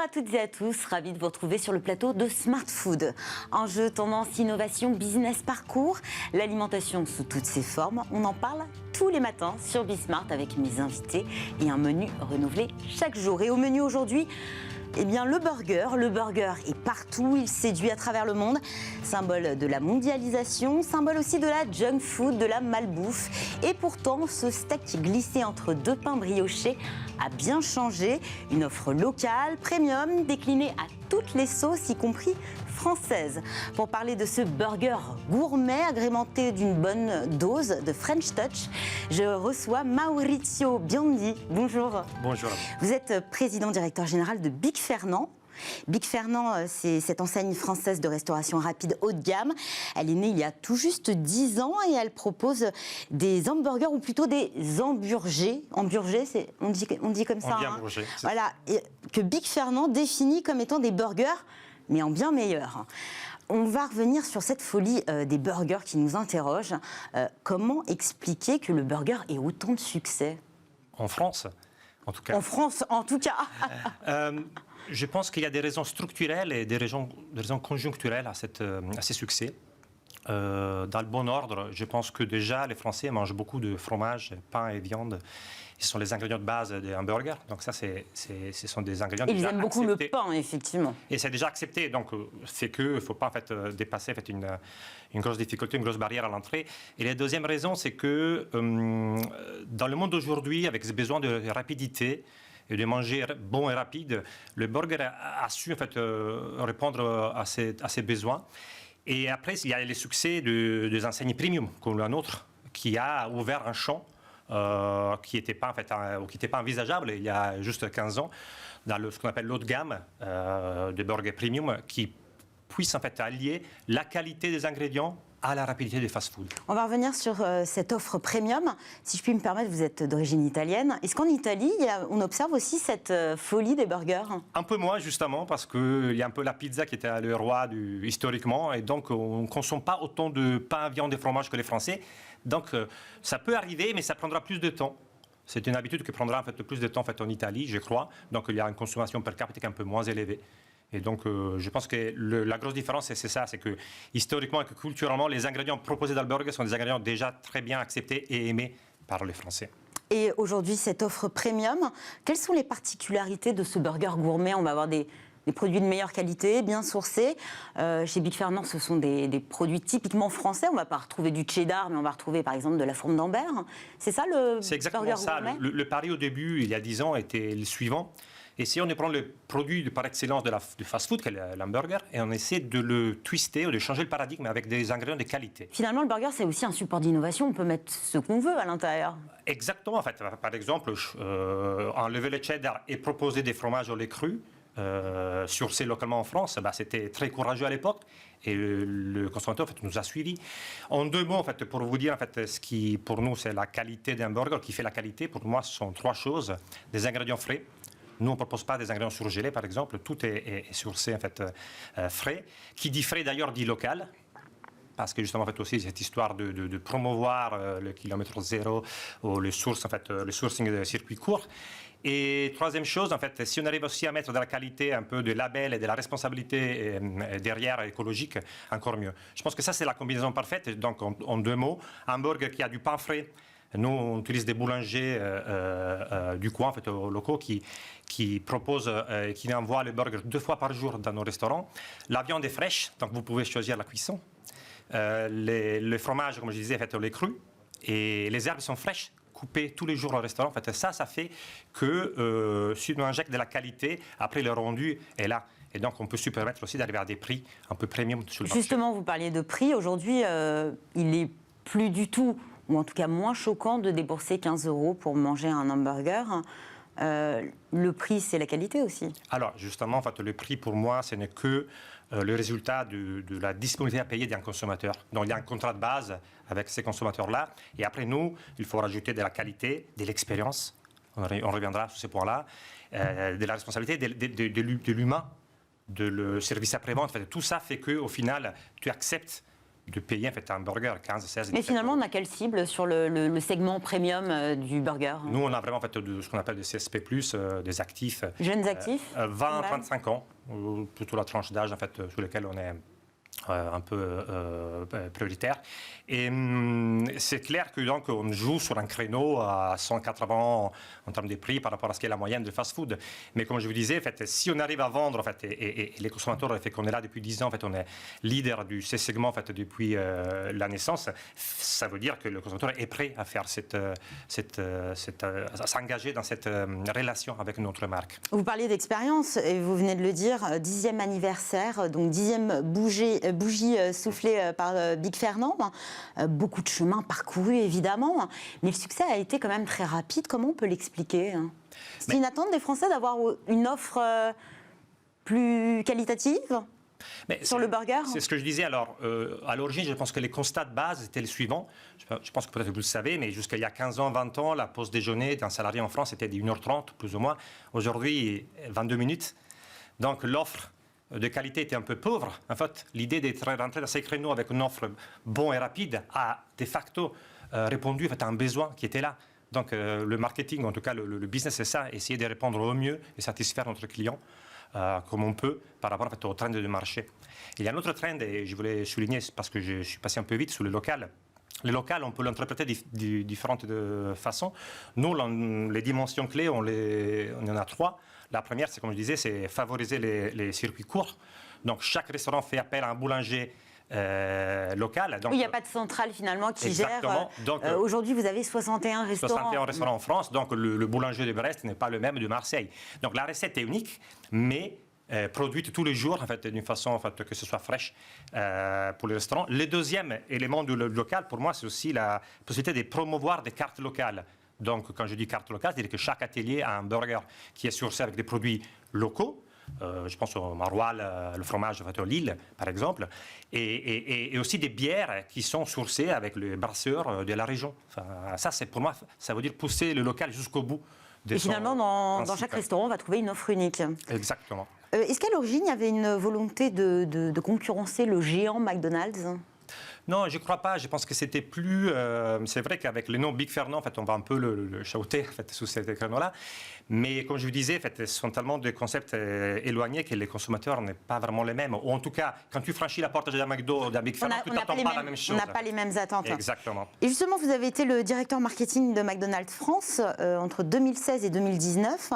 à toutes et à tous, ravi de vous retrouver sur le plateau de Smart Food. Enjeux, tendance, innovation, business, parcours, l'alimentation sous toutes ses formes, on en parle tous les matins sur Bismart avec mes invités et un menu renouvelé chaque jour. Et au menu aujourd'hui, eh bien, le burger est partout, il séduit à travers le monde, symbole de la mondialisation, symbole aussi de la junk food, de la malbouffe. Et pourtant, ce steak glissé entre deux pains briochés a bien changé. Une offre locale, premium, déclinée à toutes les sauces, y compris françaises. Pour parler de ce burger gourmet agrémenté d'une bonne dose de French Touch, je reçois Maurizio Biondi. Bonjour. Bonjour. Vous êtes président directeur général de Big Fernand. Big Fernand, c'est cette enseigne française de restauration rapide haut de gamme. Elle est née il y a tout juste 10 ans et elle propose des hamburgers ou plutôt des hamburgers. Hamburgers, on dit comme ça. On dit hamburgers. Voilà, et que Big Fernand définit comme étant des burgers, mais en bien meilleur. On va revenir sur cette folie des burgers qui nous interroge. Comment expliquer que le burger ait autant de succès ? En France, en tout cas. En France, en tout cas. Je pense qu'il y a des raisons structurelles et des raisons conjoncturelles à ces succès. Dans le bon ordre, je pense que déjà, les Français mangent beaucoup de fromage, pain et viande. Ce sont les ingrédients de base des hamburgers. Donc ça, ce sont des ingrédients déjà acceptés. Ils aiment beaucoup le pain, effectivement. Et c'est déjà accepté. Donc c'est qu'il ne faut pas dépasser une grosse difficulté, une grosse barrière à l'entrée. Et la deuxième raison, c'est que dans le monde d'aujourd'hui, avec ce besoin de rapidité, et de manger bon et rapide, le burger a su répondre à ces besoins. Et après, il y a les succès des enseignes premium, comme la nôtre, qui a ouvert un champ qui n'était pas envisageable il y a juste 15 ans, dans ce qu'on appelle l'haut de gamme de burger premium, qui puisse allier la qualité des ingrédients à la rapidité des fast-food. On va revenir sur cette offre premium. Si je puis me permettre, vous êtes d'origine italienne. Est-ce qu'en Italie, on observe aussi cette folie des burgers ? Un peu moins, justement, parce qu'il y a un peu la pizza qui était le roi historiquement, et donc on ne consomme pas autant de pain, viande et fromage que les Français. Donc ça peut arriver, mais ça prendra plus de temps. C'est une habitude qui prendra plus de temps en Italie, je crois. Donc il y a une consommation per capita qui est un peu moins élevée. Et donc, je pense que la grosse différence, c'est ça, c'est que historiquement et que culturellement, les ingrédients proposés dans le burger sont des ingrédients déjà très bien acceptés et aimés par les Français. Et aujourd'hui, cette offre premium, quelles sont les particularités de ce burger gourmet ? On va avoir des produits de meilleure qualité, bien sourcés. Chez Big Fernand, ce sont des produits typiquement français. On ne va pas retrouver du cheddar, mais on va retrouver par exemple de la fourme d'Ambert. C'est ça le burger gourmet ? C'est exactement ça. Le pari au début, il y a 10 ans, était le suivant. Et si on prend le produit par excellence du fast-food, qui est l'hamburger, et on essaie de le twister ou de changer le paradigme avec des ingrédients de qualité. Finalement, le burger, c'est aussi un support d'innovation. On peut mettre ce qu'on veut à l'intérieur. Exactement. Par exemple, enlever le cheddar et proposer des fromages au lait cru, sourcés localement en France, c'était très courageux à l'époque. Et le consommateur nous a suivis. En deux mots, pour vous dire ce qui, pour nous, c'est la qualité d'un burger, qui fait la qualité, pour moi, ce sont trois choses. Des ingrédients frais. Nous, on ne propose pas des ingrédients surgelés, par exemple. Tout est sourcé, frais. Qui dit frais, d'ailleurs, dit local. Parce que, justement, aussi, cette histoire de promouvoir le kilomètre zéro ou le sourcing de circuits courts. Et troisième chose, si on arrive aussi à mettre de la qualité, un peu de label et de la responsabilité derrière écologique, encore mieux. Je pense que ça, c'est la combinaison parfaite. Donc, en deux mots, un burger qui a du pain frais. Nous, on utilise des boulangers du coin, locaux, qui proposent, qui envoient le burger 2 fois par jour dans nos restaurants. La viande est fraîche, donc vous pouvez choisir la cuisson. Le fromage, comme je disais, au lait cru. Et les herbes sont fraîches, coupées tous les jours au restaurant. Ça fait que si on injecte de la qualité, après le rendu est là. Et donc, on peut se permettre aussi d'arriver à des prix un peu premium sur le marché. Justement, vous parliez de prix. Aujourd'hui, il n'est plus du tout, ou en tout cas moins choquant, de débourser 15 € pour manger un hamburger. Le prix, c'est la qualité aussi. Alors, justement, le prix, pour moi, ce n'est que le résultat de la disponibilité à payer d'un consommateur. Donc, il y a un contrat de base avec ces consommateurs-là. Et après, nous, il faut rajouter de la qualité, de l'expérience. On reviendra sur ces points-là. De la responsabilité, de l'humain, de le service après-vente. Tout ça fait qu'au final, tu acceptes de payer en fait un burger 15, 16. Mais finalement, on a quelle cible sur le segment premium du burger? Nous, on a vraiment en fait ce qu'on appelle des CSP+, des actifs. Jeunes actifs 20 à 35 ans, plutôt la tranche d'âge en fait, sur laquelle on est un peu prioritaire. Et c'est clair que donc on joue sur un créneau à 180 en termes de prix par rapport à ce qu'est la moyenne de fast-food. Mais comme je vous disais, en fait, si on arrive à vendre, en fait, et les consommateurs, en fait, qu'on est là depuis 10 ans, en fait, on est leader de ces segments en fait, depuis la naissance, ça veut dire que le consommateur est prêt à faire à s'engager dans cette relation avec notre marque. Vous parliez d'expérience et vous venez de le dire, 10e anniversaire, donc 10e bougie soufflée par Big Fernand. Beaucoup de chemin parcouru évidemment, mais le succès a été quand même très rapide. Comment on peut l'expliquer? C'est une attente des Français d'avoir une offre plus qualitative sur le burger? C'est ce que je disais. Alors, à l'origine, je pense que les constats de base étaient les suivants. Je pense que peut-être vous le savez, mais jusqu'à il y a 15 ans, 20 ans, la pause déjeuner d'un salarié en France était de 1h30, plus ou moins. Aujourd'hui, 22 minutes. Donc, l'offre de qualité était un peu pauvre. En fait, l'idée d'être rentré dans ces créneaux avec une offre bonne et rapide a de facto répondu en fait, à un besoin qui était là. Donc, le marketing, en tout cas le business, c'est ça, essayer de répondre au mieux et satisfaire notre client comme on peut par rapport en fait, au trend du marché. Il y a un autre trend, et je voulais souligner parce que je suis passé un peu vite sur le local. Le local, on peut l'interpréter de différentes façons. Nous, les dimensions clés, on en a 3. La première, c'est comme je disais, c'est favoriser les circuits courts. Donc, chaque restaurant fait appel à un boulanger local. Donc, oui, il n'y a pas de centrale finalement qui exactement. gère. Aujourd'hui, vous avez 61 restaurants. 61 restaurants en France. Donc, le boulanger de Brest n'est pas le même de Marseille. Donc, la recette est unique, mais produite tous les jours, en fait, d'une façon en fait, que ce soit fraîche pour les restaurants. Le deuxième élément du local, pour moi, c'est aussi la possibilité de promouvoir des cartes locales. Donc, quand je dis carte locale, c'est-à-dire que chaque atelier a un burger qui est sourcé avec des produits locaux. Je pense au maroilles, le fromage de Lille, par exemple, et aussi des bières qui sont sourcées avec les brasseurs de la région. Enfin, ça, c'est pour moi, ça veut dire pousser le local jusqu'au bout. Et finalement, dans chaque restaurant, on va trouver une offre unique. Exactement. Est-ce qu'à l'origine, il y avait une volonté de concurrencer le géant McDonald's ? Non, je ne crois pas. Je pense que c'était plus... c'est vrai qu'avec le nom Big Fernand, en fait, on va un peu le chahuter en fait, sous cet créneau-là. Mais comme je vous disais, en fait, ce sont tellement de concepts éloignés que les consommateurs n'est pas vraiment les mêmes. Ou en tout cas, quand tu franchis la porte d'un McDo, d'un Big Fernand, tu n'attends pas la même chose. On n'a pas les mêmes attentes. Exactement. Et justement, vous avez été le directeur marketing de McDonald's France entre 2016 et 2019,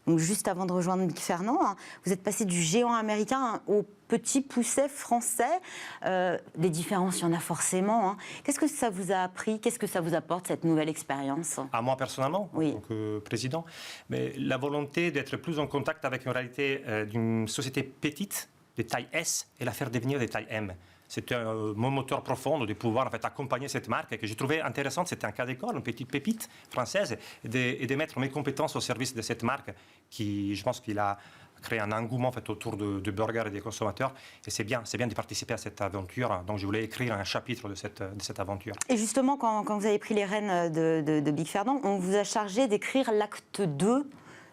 donc juste avant de rejoindre Big Fernand. Vous êtes passé du géant américain au petit pousset français. Des différences, il y en a forcément. Qu'est-ce que ça vous a appris? Qu'est-ce que ça vous apporte, cette nouvelle expérience? À moi personnellement, oui. En tant que président, mais la volonté d'être plus en contact avec une réalité d'une société petite, de taille S, et la faire devenir de taille M. C'était mon moteur profond de pouvoir en fait, accompagner cette marque que j'ai trouvé intéressante. C'était un cas d'école, une petite pépite française, et de mettre mes compétences au service de cette marque qui, je pense qu'il a créé un engouement en fait, autour de burgers et des consommateurs. Et c'est bien de participer à cette aventure. Donc je voulais écrire un chapitre de cette aventure. Et justement, quand vous avez pris les rênes de Big Fernand, on vous a chargé d'écrire l'acte 2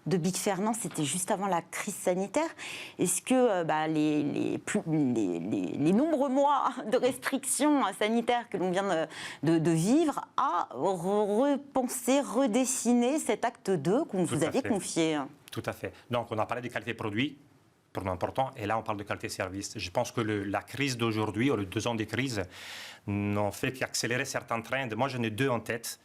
de Big Fernand, c'était juste avant la crise sanitaire. Est-ce que les nombreux mois de restrictions sanitaires que l'on vient de vivre a repensé, redessiné cet acte 2 qu'on vous avait confié? Tout à fait. Donc, on a parlé de qualité produit, pour nous important, et là, on parle de qualité service. Je pense que la crise d'aujourd'hui, ou les 2 ans de crise, n'ont fait qu'accélérer certains trends. Moi, j'en ai 2 en tête.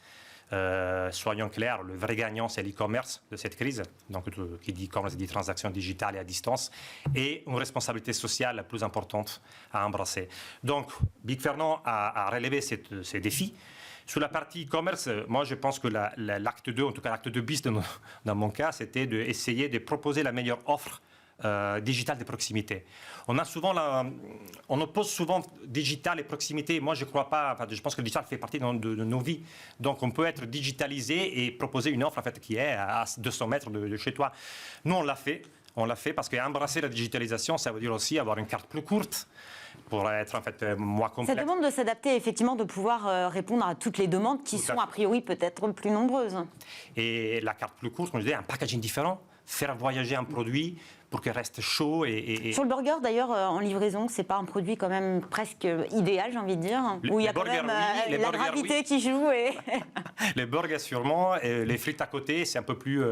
Soyons clairs, le vrai gagnant, c'est l'e-commerce de cette crise. Donc, qui dit e-commerce dit transactions digitales et à distance, et une responsabilité sociale la plus importante à embrasser. Donc, Big Fernand a relevé ces défis. Sur la partie e-commerce, moi, je pense que l'acte 2, en tout cas l'acte 2 bis dans mon cas, c'était d'essayer de proposer la meilleure offre digital de proximité. On oppose souvent digital et proximité. Moi, je ne crois pas. Enfin, je pense que le digital fait partie de nos vies. Donc, on peut être digitalisé et proposer une offre en fait, qui est à 200 mètres de chez toi. Nous, on l'a fait. On l'a fait parce qu'embrasser la digitalisation, ça veut dire aussi avoir une carte plus courte pour être en fait moins complexe. Ça demande de s'adapter, effectivement, de pouvoir répondre à toutes les demandes qui sont a priori peut-être plus nombreuses. Et la carte plus courte, comme je disais, un packaging différent. Faire voyager un produit pour qu'il reste chaud. Sur le burger, d'ailleurs, en livraison, c'est pas un produit quand même presque idéal, j'ai envie de dire, où il y a quand même la gravité qui joue. Les burgers sûrement, et les frites à côté, c'est un peu plus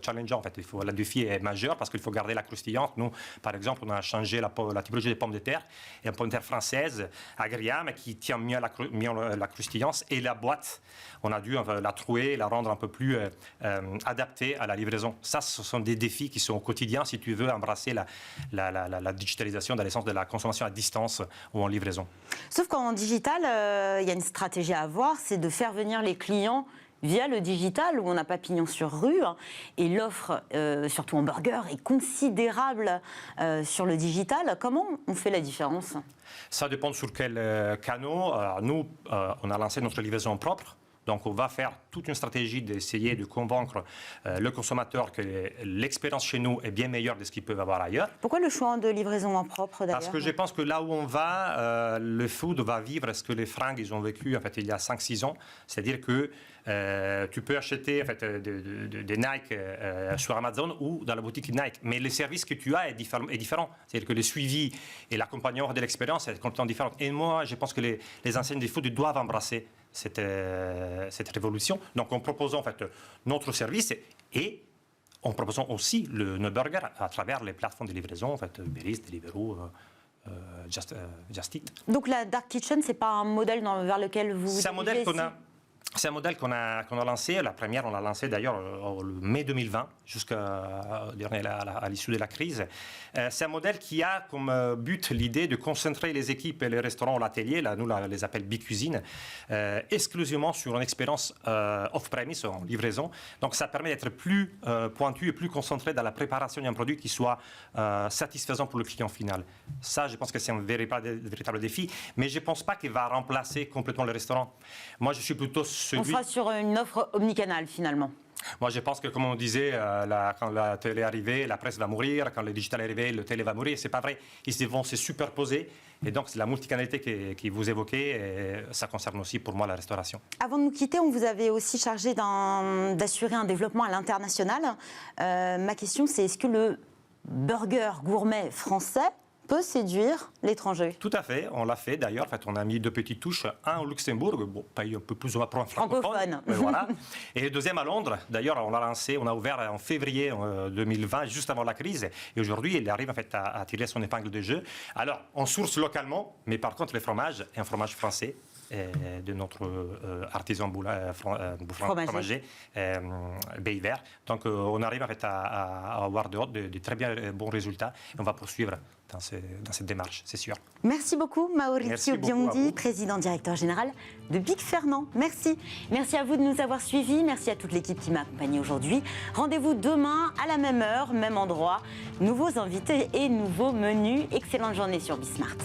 challengeant. En fait, le défi est majeur parce qu'il faut garder la croustillante. Nous, par exemple, on a changé la typologie des pommes de terre, et une pomme de terre française agréable qui tient mieux la croustillance, et la boîte, on a dû la trouer, la rendre un peu plus adaptée à la livraison. Ça, ce sont des défis qui sont au quotidien si tu veux embrasser la digitalisation dans le sens de la consommation à distance ou en livraison. Sauf qu'en digital, il y a une stratégie à avoir, c'est de faire venir les clients via le digital, où on n'a pas pignon sur rue, et l'offre, surtout en burger, est considérable sur le digital. Comment on fait la différence? Ça dépend sur quel canal. Nous, on a lancé notre livraison propre. Donc, on va faire toute une stratégie d'essayer de convaincre le consommateur que l'expérience chez nous est bien meilleure de ce qu'ils peuvent avoir ailleurs. Pourquoi le choix de livraison en propre, d'ailleurs? Parce que je pense que là où on va, le food va vivre ce que les fringues ils ont vécu en fait, il y a 5-6 ans. C'est-à-dire que tu peux acheter en fait, des Nike sur Amazon ou dans la boutique Nike. Mais le service que tu as est différent. C'est-à-dire que le suivi et l'accompagnement de l'expérience est complètement différent. Et moi, je pense que les enseignes de food doivent embrasser cette révolution. Donc, en proposant en fait, notre service et en proposant aussi nos burgers à travers les plateformes de livraison, en fait, Uber Eats, Deliveroo, Just Eat. Donc, la Dark Kitchen, ce n'est pas un modèle vers lequel vous C'est un modèle qu'on a. C'est un modèle qu'on a lancé. La première, on l'a lancé d'ailleurs en mai 2020, jusqu'à l'issue de la crise. C'est un modèle qui a comme but l'idée de concentrer les équipes et les restaurants ou l'atelier, nous on les appelle Bicuisine, exclusivement sur une expérience off-premise, en livraison. Donc ça permet d'être plus pointu et plus concentré dans la préparation d'un produit qui soit satisfaisant pour le client final. Ça, je pense que c'est un véritable défi, mais je ne pense pas qu'il va remplacer complètement le restaurant. Moi, je suis plutôt On sera sur une offre omnicanale, finalement. Moi, je pense que, comme on disait, quand la télé est arrivée, la presse va mourir. Quand le digital est arrivé, le télé va mourir. C'est pas vrai. Ils vont se superposer. Et donc, c'est la multicanalité que vous évoquez. Et ça concerne aussi, pour moi, la restauration. Avant de nous quitter, on vous avait aussi chargé d'assurer un développement à l'international. Ma question, c'est est-ce que le burger gourmet français peut séduire l'étranger? Tout à fait, on l'a fait d'ailleurs. En fait, on a mis 2 petites touches, un au Luxembourg, bon, pays un peu plus ou moins francophone. Voilà. Et le deuxième à Londres. D'ailleurs, on l'a lancé, on a ouvert en février 2020, juste avant la crise. Et aujourd'hui, il arrive en fait à tirer son épingle de jeu. Alors, on source localement, mais par contre, le fromage est un fromage français. De notre artisan fromager, Bay Vert. Donc, on arrive en fait à avoir de très bien bons résultats. Et on va poursuivre dans cette démarche, c'est sûr. Merci beaucoup, Maurizio Biondi, président directeur général de Big Fernand. Merci. Merci à vous de nous avoir suivis. Merci à toute l'équipe qui m'a accompagné aujourd'hui. Rendez-vous demain à la même heure, même endroit. Nouveaux invités et nouveaux menus. Excellente journée sur Bismart.